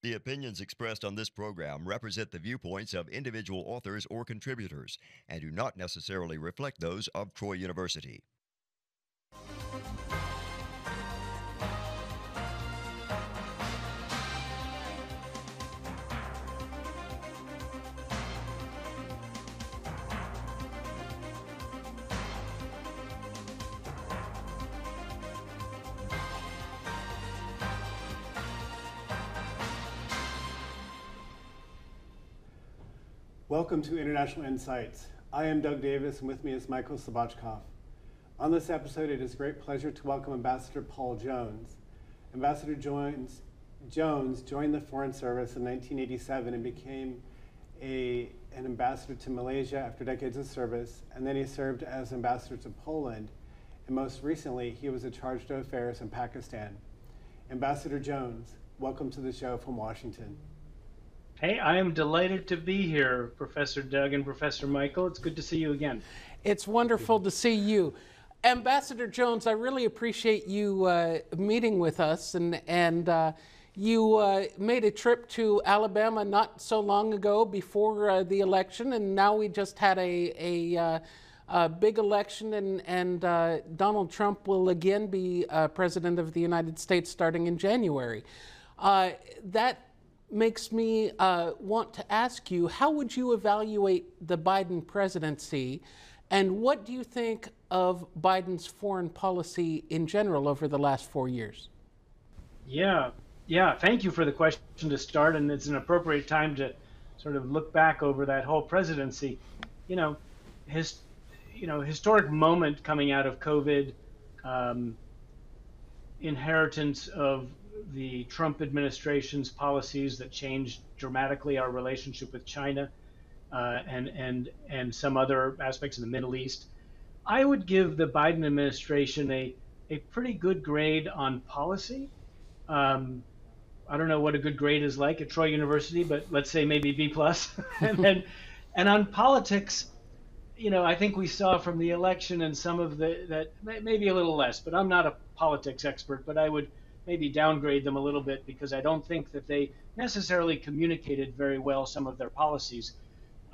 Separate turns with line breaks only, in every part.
The opinions expressed on this program represent the viewpoints of individual authors or contributors and do not necessarily reflect those of Troy University.
Welcome to International Insights. I am Doug Davis, and with me is Michael Slobodchikoff. On this episode, it is a great pleasure to welcome Ambassador Paul Jones. Ambassador Jones joined the Foreign Service in 1987 and became an ambassador to Malaysia after decades of service, and then he served as ambassador to Poland, and most recently, he was a Chargé d'Affaires in Pakistan. Ambassador Jones, welcome to the show from Washington.
Hey, I am delighted to be here, Professor Doug and Professor Michael. It's good to see you again.
It's wonderful to see you. Ambassador Jones, I really appreciate you meeting with us, and you made a trip to Alabama not so long ago before the election, and now we just had a big election, and Donald Trump will again be President of the United States starting in January. That makes me want to ask you, how would you evaluate the Biden presidency, and what do you think of Biden's foreign policy in general over the last 4 years?
Yeah, thank you for the question to start, and it's an appropriate time to sort of look back over that whole presidency. Historic moment coming out of COVID, inheritance of the Trump administration's policies that changed dramatically our relationship with China and some other aspects in the Middle East. I would give the Biden administration a pretty good grade on policy. I don't know what a good grade is like at Troy University, but let's say maybe B+. and on politics, I think we saw from the election and some of that maybe a little less, but I'm not a politics expert, but I would maybe downgrade them a little bit because I don't think that they necessarily communicated very well some of their policies,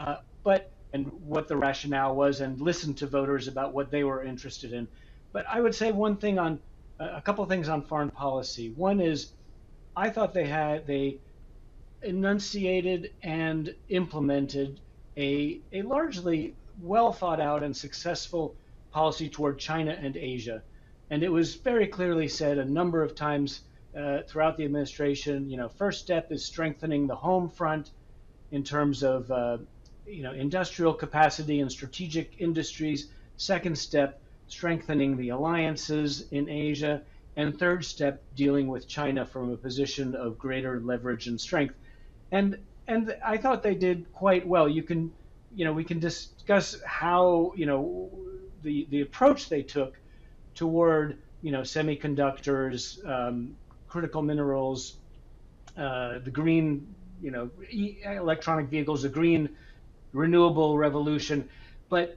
and what the rationale was, and listened to voters about what they were interested in. But I would say a couple of things on foreign policy. One is, I thought they enunciated and implemented a largely well thought out and successful policy toward China and Asia. And it was very clearly said a number of times throughout the administration, first step is strengthening the home front in terms of, industrial capacity and strategic industries. Second step, strengthening the alliances in Asia. And third step, dealing with China from a position of greater leverage and strength. And I thought they did quite well. We can discuss how, the approach they took toward semiconductors, critical minerals, the green, electronic vehicles, the green renewable revolution, but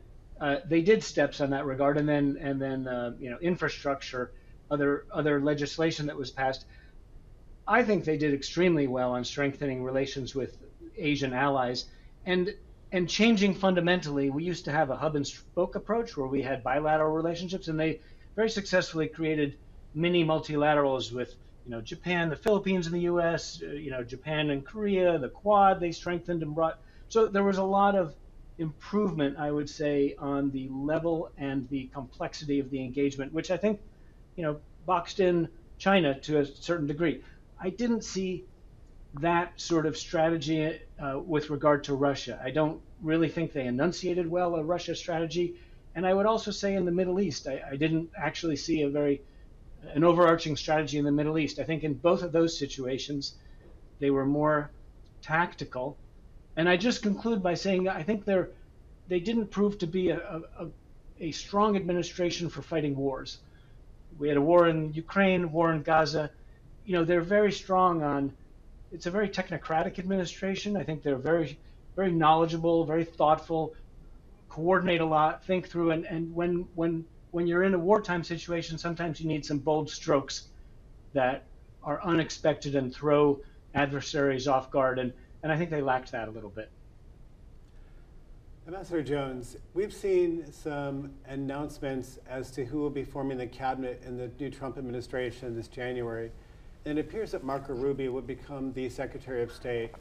they did steps on that regard, and then infrastructure, other legislation that was passed. I think they did extremely well on strengthening relations with Asian allies and changing fundamentally. We used to have a hub and spoke approach where we had bilateral relationships, and they very successfully created mini multilaterals with, Japan, the Philippines, and the U.S., Japan and Korea, the Quad they strengthened and brought. So there was a lot of improvement, I would say, on the level and the complexity of the engagement, which I think, boxed in China to a certain degree. I didn't see that sort of strategy with regard to Russia. I don't really think they enunciated well a Russia strategy. And I would also say in the Middle East, I didn't actually see an overarching strategy in the Middle East. I think in both of those situations, they were more tactical. And I just conclude by saying I think they didn't prove to be a strong administration for fighting wars. We had a war in Ukraine, a war in Gaza. They're very strong on, it's a very technocratic administration. I think they're very, very knowledgeable, very thoughtful, coordinate a lot, think through, and when you're in a wartime situation, sometimes you need some bold strokes that are unexpected and throw adversaries off guard, and I think they lacked that a little bit.
Ambassador Jones, we've seen some announcements as to who will be forming the cabinet in the new Trump administration this January. And it appears that Marco Rubio would become the Secretary of State.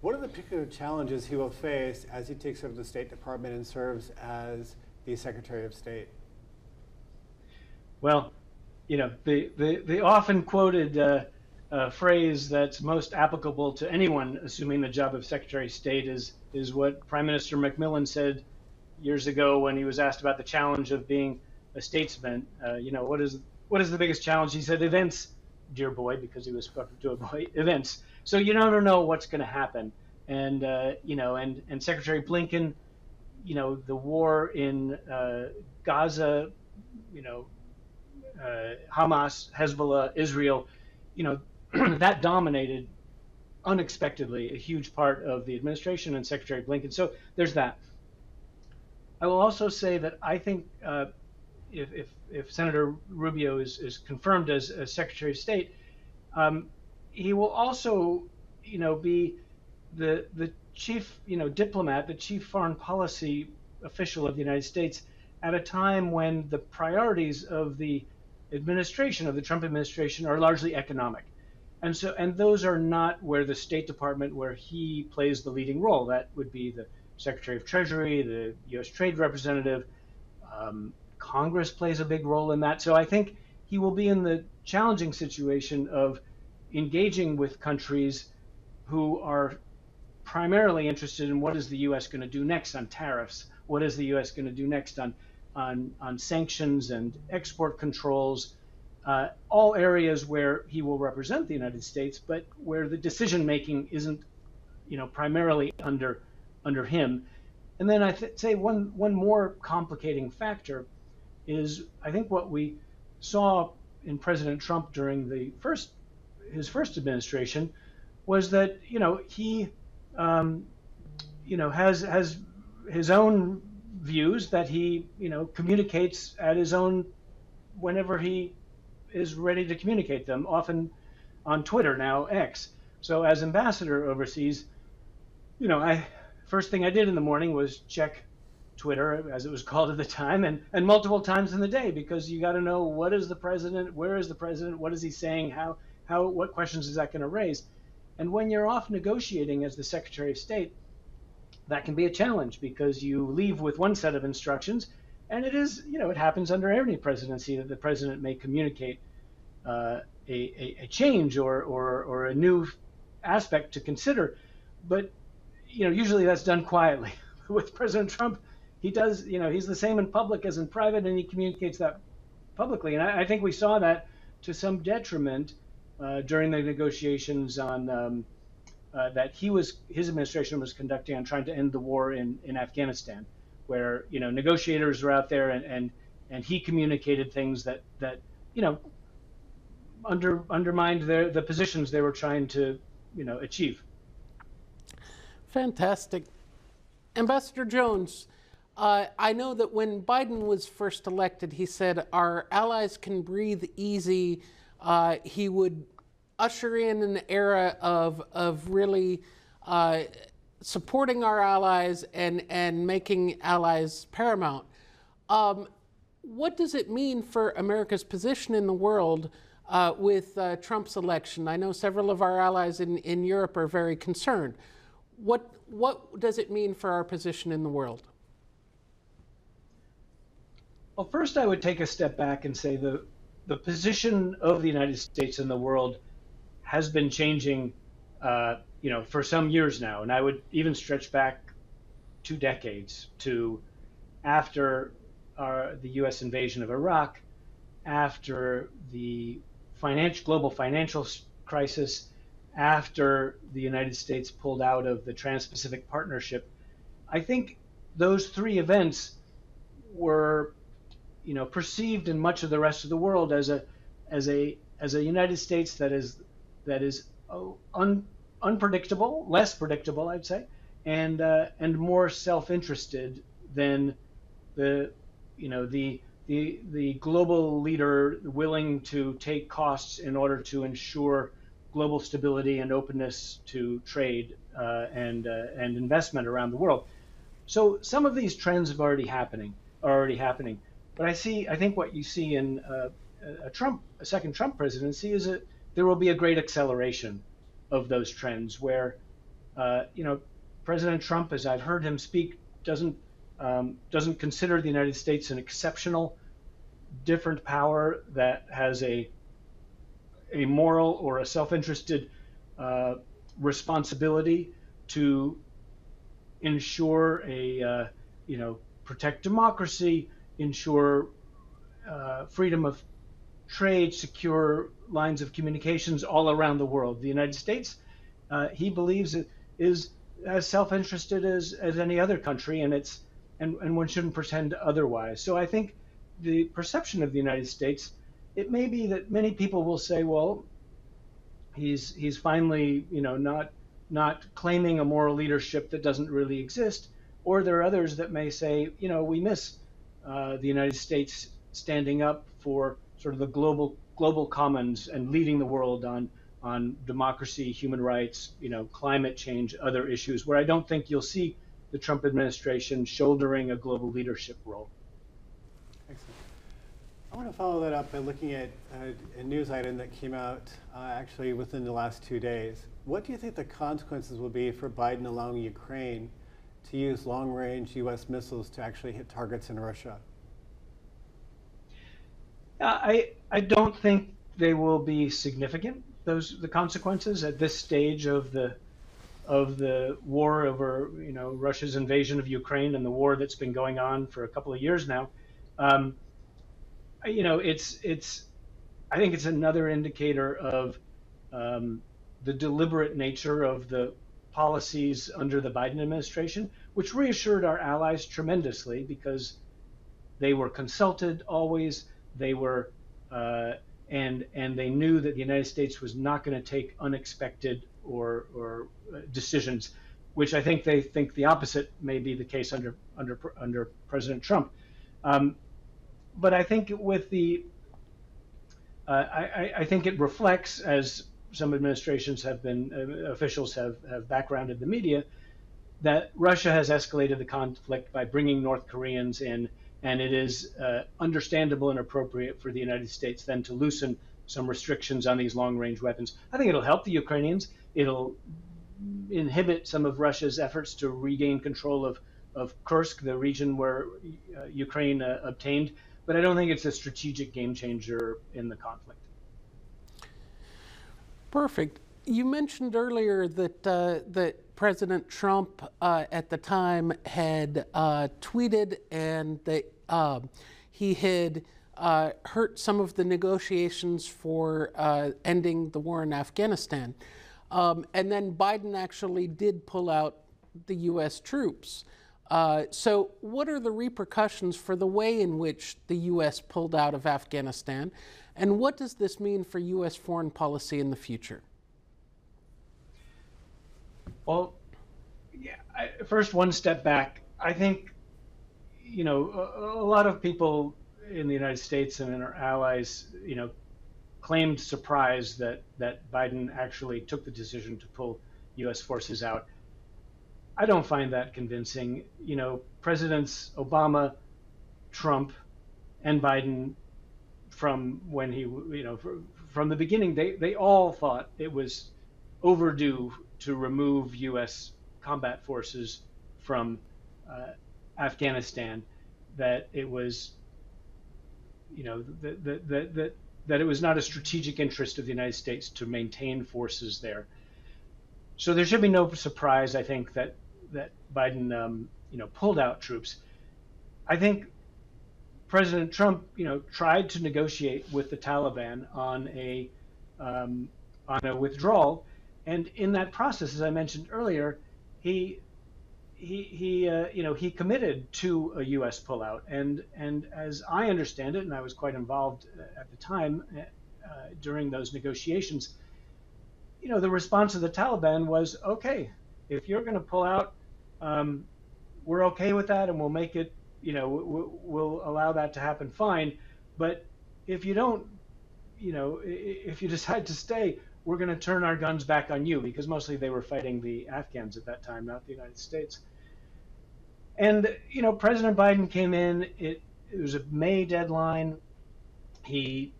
What are the particular challenges he will face as he takes over the State Department and serves as the Secretary of State?
Well, you know, the often quoted phrase that's most applicable to anyone assuming the job of Secretary of State is what Prime Minister Macmillan said years ago when he was asked about the challenge of being a statesman. You know, what is the biggest challenge? He said, events, dear boy, because he was spoken to a boy, events. So you never know what's going to happen. And, you know, and Secretary Blinken, you know, the war in Gaza, you know, Hamas, Hezbollah, Israel, you know, that dominated unexpectedly a huge part of the administration and Secretary Blinken. So there's that. I will also say that I think if Senator Rubio is confirmed as Secretary of State, he will also, you know, be the chief, you know, diplomat, the chief foreign policy official of the United States at a time when the priorities of the administration, of the Trump administration, are largely economic. And those are not where the State Department, where he plays the leading role. That would be the Secretary of Treasury, the U.S. Trade Representative. Congress plays a big role in that. So I think he will be in the challenging situation of engaging with countries who are primarily interested in what is the U.S. going to do next on tariffs, what is the U.S. going to do next on sanctions and export controls. All areas where he will represent the United States, but where the decision making isn't, you know, primarily under him. And then I say one more complicating factor is I think what we saw in President Trump during his first administration was that, you know, he you know, has his own views that he, you know, communicates at his own whenever he is ready to communicate them, often on Twitter, now X. So as ambassador overseas, you know, first thing I did in the morning was check Twitter, as it was called at the time, and multiple times in the day, because you got to know what is the president, where is the president, what is he saying, what questions is that going to raise. And when you're off negotiating as the Secretary of State, that can be a challenge because you leave with one set of instructions. And it is, you know, it happens under any presidency that the president may communicate a change or a new aspect to consider. But, you know, usually that's done quietly. With President Trump, he does, you know, he's the same in public as in private, and he communicates that publicly. And I think we saw that to some detriment during the negotiations on that his administration was conducting on trying to end the war in Afghanistan, where, you know, negotiators were out there and he communicated things that you know, undermined the positions they were trying to, you know, achieve.
Fantastic. Ambassador Jones, I know that when Biden was first elected, he said our allies can breathe easy. He would usher in an era of really supporting our allies and making allies paramount. What does it mean for America's position in the world with Trump's election? I know several of our allies in Europe are very concerned. What does it mean for our position in the world?
Well, first I would take a step back and say the position of the United States in the world has been changing, you know, for some years now, and I would even stretch back 2 decades to after the U.S. invasion of Iraq, after the global financial crisis, after the United States pulled out of the Trans-Pacific Partnership. I think those 3 events were, you know, perceived in much of the rest of the world as a United States that is unpredictable, less predictable, I'd say, and more self-interested than the global leader willing to take costs in order to ensure global stability and openness to trade and investment around the world. So some of these trends are already happening. But I think what you see in a second Trump presidency is that there will be a great acceleration of those trends where, President Trump, as I've heard him speak, doesn't consider the United States an exceptional, different power that has a moral or a self-interested responsibility to ensure protect democracy, ensure freedom of trade, secure lines of communications all around the world. The United States, he believes, is as self-interested as any other country, and one shouldn't pretend otherwise. So I think the perception of the United States, it may be that many people will say, well, he's finally, not claiming a moral leadership that doesn't really exist, or there are others that may say, we miss the United States standing up for sort of the global commons and leading the world on democracy, human rights, climate change, other issues, where I don't think you'll see the Trump administration shouldering a global leadership role.
Excellent. I want to follow that up by looking at a news item that came out actually within the last 2 days. What do you think the consequences will be for Biden allowing Ukraine to use long-range U.S. missiles to actually hit targets in Russia?
I don't think they will be significant, the consequences at this stage of the war over Russia's invasion of Ukraine and the war that's been going on for a couple of years now. I think it's another indicator of the deliberate nature of the policies under the Biden administration, which reassured our allies tremendously because they were consulted always. They were and they knew that the United States was not going to take unexpected or decisions, which I think they think the opposite may be the case under President Trump. But I think with I think it reflects, as some administrations have been, officials have backgrounded the media, that Russia has escalated the conflict by bringing North Koreans in, and it is understandable and appropriate for the United States then to loosen some restrictions on these long-range weapons. I think it'll help the Ukrainians. It'll inhibit some of Russia's efforts to regain control of Kursk, the region where Ukraine obtained, but I don't think it's a strategic game changer in the conflict.
Perfect. You mentioned earlier that that President Trump at the time had tweeted and that he had hurt some of the negotiations for ending the war in Afghanistan. And then Biden actually did pull out the U.S. troops. So what are the repercussions for the way in which the U.S. pulled out of Afghanistan? And what does this mean for U.S. foreign policy in the future?
Well, yeah, first, one step back. I think, a lot of people in the United States and in our allies, claimed surprise that Biden actually took the decision to pull U.S. forces out. I don't find that convincing. Presidents Obama, Trump, and Biden, from when from the beginning, they all thought it was overdue to remove U.S. combat forces from Afghanistan. That it was, that it was not a strategic interest of the United States to maintain forces there. So there should be no surprise, I think, that Biden, pulled out troops. I think President Trump, tried to negotiate with the Taliban on a withdrawal, and in that process, as I mentioned earlier, he committed to a U.S. pullout, and as I understand it, and I was quite involved at the time during those negotiations, the response of the Taliban was, okay, if you're going to pull out, we're okay with that, and we'll make it, we'll allow that to happen, fine. But if you don't, if you decide to stay, we're going to turn our guns back on you, because mostly they were fighting the Afghans at that time, not the United States. And President Biden came in. It was a May deadline. He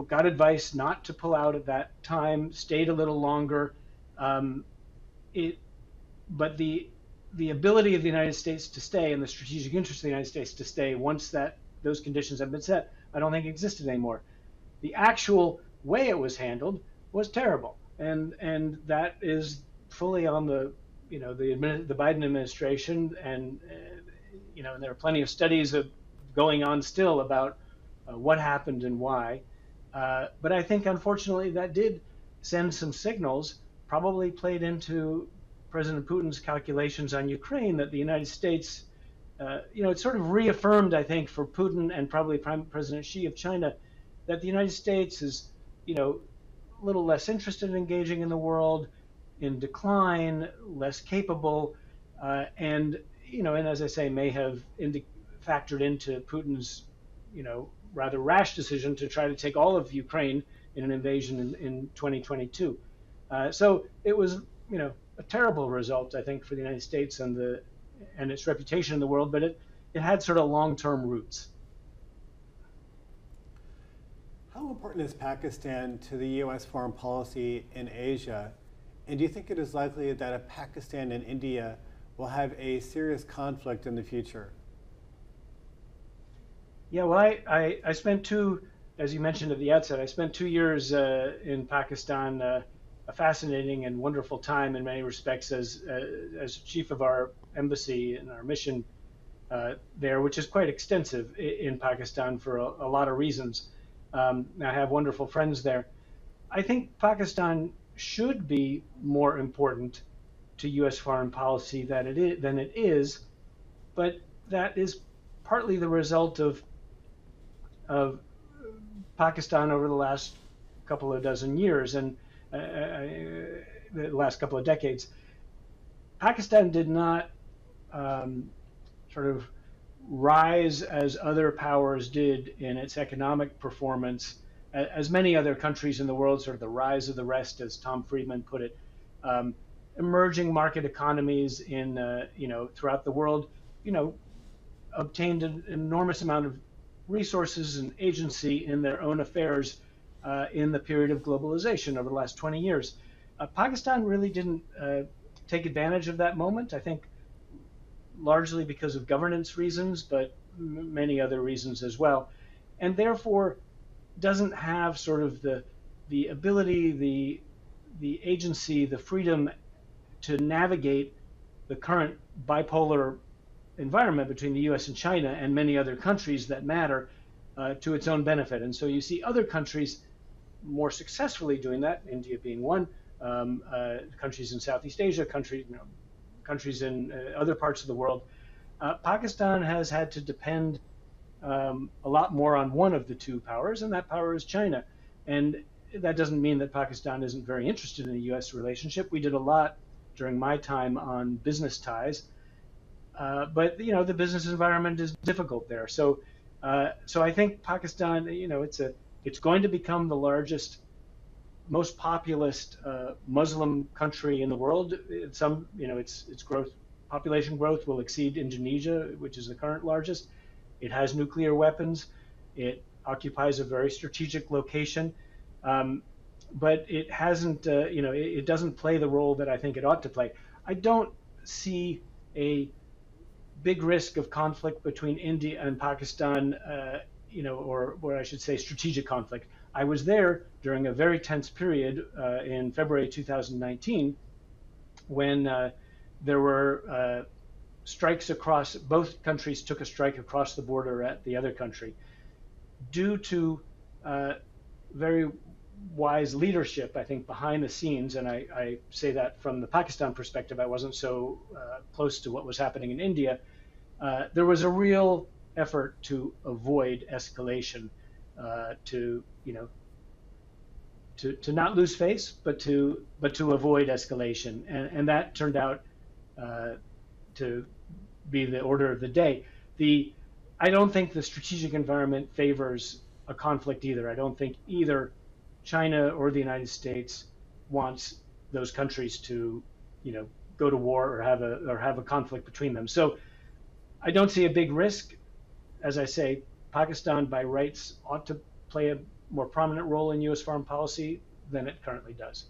got advice not to pull out at that time, stayed a little longer. But the ability of the United States to stay and the strategic interest of the United States to stay once those conditions have been set, I don't think existed anymore. The actual way it was handled was terrible, and that is fully on the Biden administration, and and there are plenty of studies going on still about what happened and why. But I think, unfortunately, that did send some signals, probably played into President Putin's calculations on Ukraine, that the United States, it sort of reaffirmed, I think, for Putin and probably President Xi of China, that the United States is, a little less interested in engaging in the world, in decline, less capable, and as I say, may have factored into Putin's, rather rash decision to try to take all of Ukraine in an invasion in 2022. So it was, a terrible result, I think, for the United States and its reputation in the world, but it had sort of long-term roots.
How important is Pakistan to the U.S. foreign policy in Asia? And do you think it is likely that Pakistan and India will have a serious conflict in the future?
Yeah, well, I spent as you mentioned at the outset, I spent 2 years in Pakistan, a fascinating and wonderful time in many respects as chief of our embassy and our mission there, which is quite extensive in Pakistan for a lot of reasons. I have wonderful friends there. I think Pakistan should be more important to U.S. foreign policy than it is, but that is partly the result of Pakistan over the last couple of dozen years and the last couple of decades. Pakistan did not sort of rise as other powers did in its economic performance, as many other countries in the world, sort of the rise of the rest, as Tom Friedman put it. Emerging market economies in throughout the world, obtained an enormous amount of resources and agency in their own affairs in the period of globalization over the last 20 years. Pakistan really didn't take advantage of that moment, I think, largely because of governance reasons, but many other reasons as well, and therefore doesn't have sort of the ability, the agency, the freedom to navigate the current bipolar environment between the U.S. and China and many other countries that matter to its own benefit. And so you see other countries more successfully doing that, India being one, countries in Southeast Asia, countries in other parts of the world. Pakistan has had to depend a lot more on one of the two powers, and that power is China. And that doesn't mean that Pakistan isn't very interested in the U.S. relationship. We did a lot during my time on business ties, but the business environment is difficult there. So I think Pakistan, it's going to become the largest, most populous Muslim country in the world. Its population growth will exceed Indonesia, which is the current largest. It has nuclear weapons. It occupies a very strategic location, but it hasn't. It doesn't play the role that I think it ought to play. I don't see a big risk of conflict between India and Pakistan, or I should say strategic conflict. I was there during a very tense period in February 2019 when there were strikes across, both countries took a strike across the border at the other country due to very wise leadership, I think, behind the scenes. And I say that from the Pakistan perspective. I wasn't so close to what was happening in India. There was a real effort to avoid escalation, to not lose face, but to avoid escalation, and that turned out to be the order of the day. I don't think the strategic environment favors a conflict either. I don't think either China or the United States wants those countries to, go to war or have a conflict between them. So I don't see a big risk. As I say, Pakistan by rights ought to play a more prominent role in U.S. foreign policy than it currently does.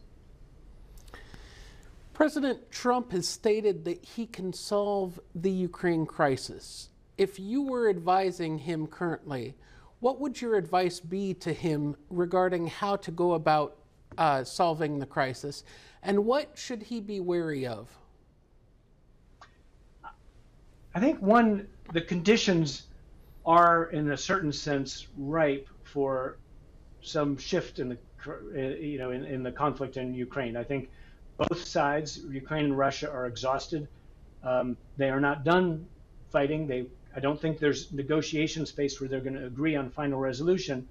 President Trump has stated that he can solve the Ukraine crisis. If you were advising him currently, what would your advice be to him regarding how to go about solving the crisis, and what should he be wary of?
I think one, the conditions are in a certain sense ripe for some shift in the conflict in Ukraine. I think both sides, Ukraine and Russia, are exhausted. They are not done fighting. I don't think there's negotiation space where they're going to agree on final resolution.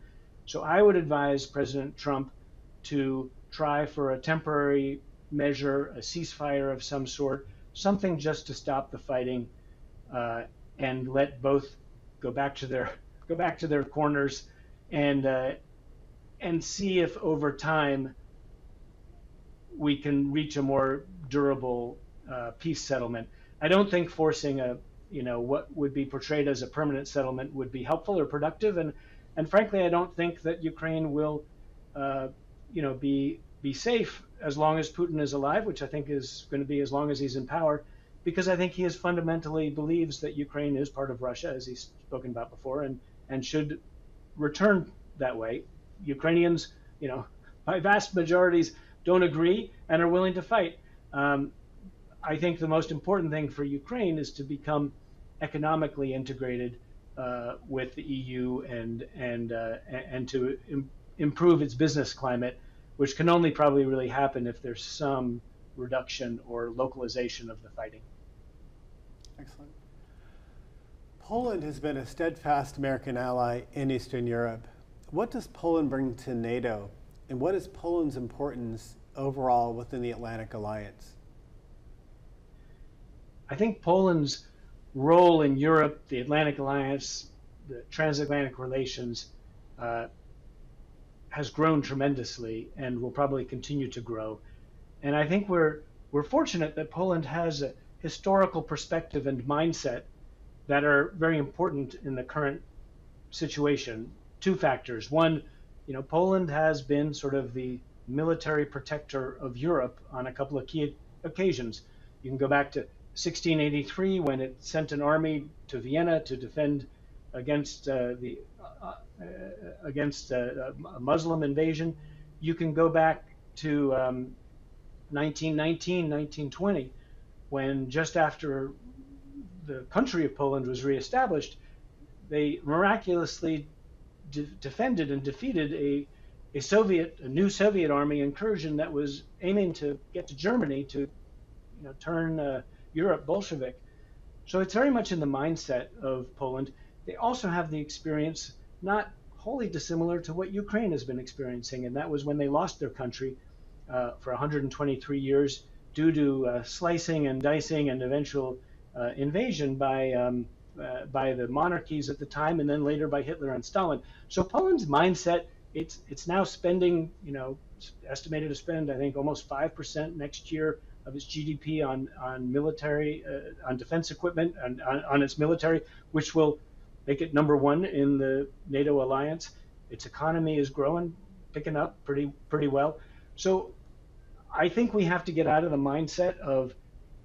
So I would advise President Trump to try for a temporary measure, a ceasefire of some sort, something just to stop the fighting, and let both go back to their corners, and see if over time we can reach a more durable peace settlement. I don't think forcing what would be portrayed as a permanent settlement would be helpful or productive, and frankly, I don't think that Ukraine will be safe as long as Putin is alive, which I think is going to be as long as he's in power, because I think he fundamentally believes that Ukraine is part of Russia, as he's spoken about before, and should return that way. Ukrainians, by vast majorities, don't agree and are willing to fight. I think the most important thing for Ukraine is to become economically integrated with the EU and to improve its business climate, which can only probably really happen if there's some reduction or localization of the fighting.
Excellent. Poland has been a steadfast American ally in Eastern Europe. What does Poland bring to NATO, and what is Poland's importance overall within the Atlantic Alliance?
I think Poland's role in Europe, the Atlantic Alliance, the transatlantic relations, has grown tremendously and will probably continue to grow. And I think we're fortunate that Poland has a historical perspective and mindset that are very important in the current situation. Two factors. One, Poland has been sort of the military protector of Europe on a couple of key occasions. You can go back to 1683 when it sent an army to Vienna to defend against a Muslim invasion. You can go back to 1919, 1920, when just after the country of Poland was reestablished, they miraculously defended and defeated a new Soviet army incursion that was aiming to get to Germany to turn Europe Bolshevik. So it's very much in the mindset of Poland. They also have the experience not wholly dissimilar to what Ukraine has been experiencing, and that was when they lost their country for 123 years due to slicing and dicing and eventual invasion by the monarchies at the time, and then later by Hitler and Stalin. So Poland's mindset, it's now spending, estimated to spend, I think, almost 5% next year of its GDP on military, on defense equipment, and on its military, which will make it number one in the NATO alliance. Its economy is growing, picking up pretty well. So I think we have to get out of the mindset of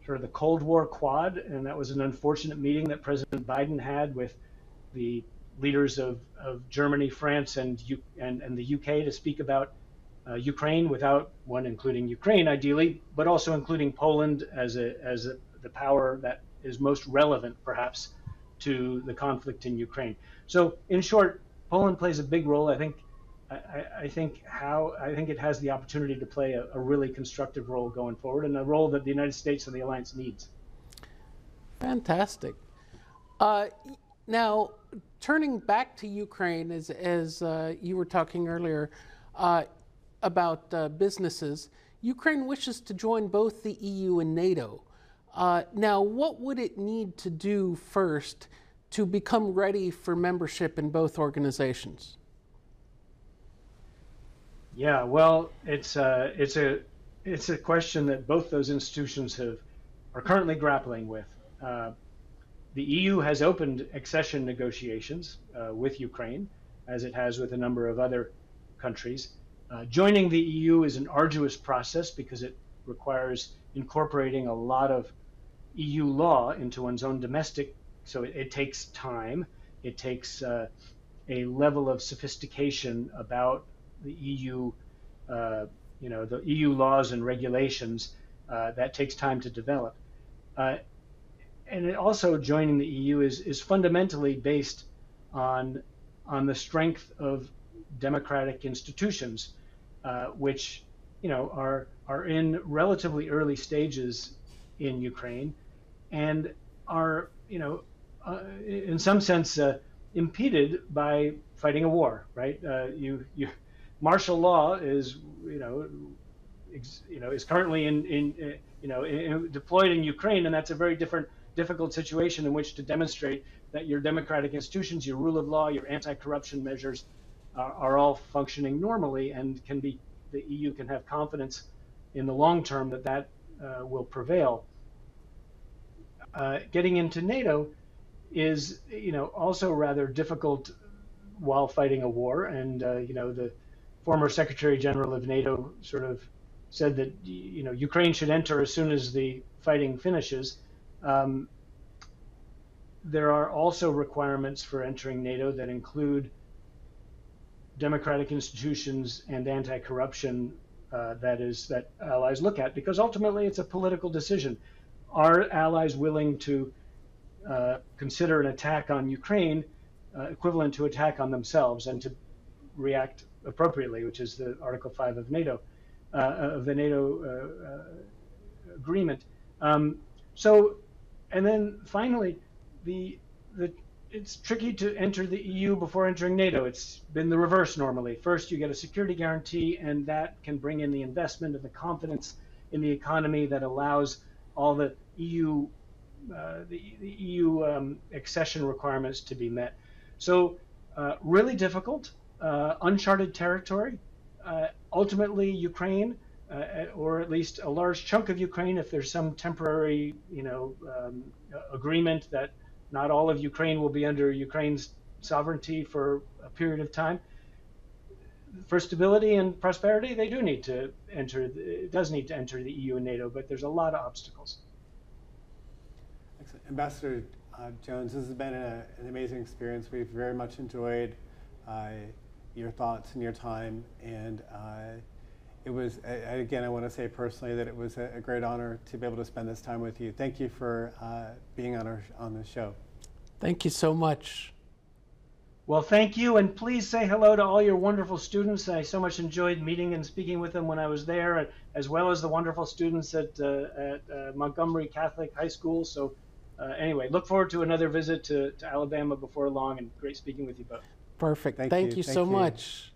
sort of the Cold War Quad, and that was an unfortunate meeting that President Biden had with the leaders of Germany, France, and the UK to speak about Ukraine, without one including Ukraine ideally, but also including Poland as the power that is most relevant perhaps to the conflict in Ukraine. So in short, Poland plays a big role. I think it has the opportunity to play a really constructive role going forward, and a role that the United States and the alliance needs.
Fantastic. Now, turning back to Ukraine, as you were talking earlier about businesses, Ukraine wishes to join both the EU and NATO. Now, what would it need to do first to become ready for membership in both organizations?
Yeah, well, it's a question that both those institutions are currently grappling with. The EU has opened accession negotiations with Ukraine, as it has with a number of other countries. Joining the EU is an arduous process because it requires incorporating a lot of EU law into one's own domestic, so it takes time. It takes a level of sophistication about the EU, the EU laws and regulations that takes time to develop. And it also, joining the EU is fundamentally based on the strength of democratic institutions, which are in relatively early stages in Ukraine, and are in some sense impeded by fighting a war. Right? Martial law is is currently deployed in Ukraine, and that's a very difficult situation in which to demonstrate that your democratic institutions, your rule of law, your anti-corruption measures are all functioning normally, and the EU can have confidence in the long term that will prevail. Getting into NATO is also rather difficult while fighting a war, and the former Secretary General of NATO sort of said that Ukraine should enter as soon as the fighting finishes. There are also requirements for entering NATO that include democratic institutions and anti-corruption that allies look at, because ultimately it's a political decision. Are allies willing to consider an attack on Ukraine equivalent to attack on themselves, and to react appropriately, which is the Article 5 of NATO, of the NATO agreement. And then finally, it's tricky to enter the EU before entering NATO. It's been the reverse normally. First, you get a security guarantee, and that can bring in the investment and the confidence in the economy that allows all the EU accession requirements to be met. So really difficult, uncharted territory. Ultimately, Ukraine, or at least a large chunk of Ukraine, if there's some temporary agreement that not all of Ukraine will be under Ukraine's sovereignty for a period of time, for stability and prosperity, they do need to enter. It does need to enter the EU and NATO, but there's a lot of obstacles.
Excellent. Ambassador Jones, this has been an amazing experience. We've very much enjoyed your thoughts and your time, and it was, again, I want to say personally that it was a great honor to be able to spend this time with you. Thank you for being on the show.
Thank you so much.
Well, thank you, and please say hello to all your wonderful students. I so much enjoyed meeting and speaking with them when I was there, as well as the wonderful students at Montgomery Catholic High School. So anyway, look forward to another visit to Alabama before long, and great speaking with you both.
Perfect. Thank you so much.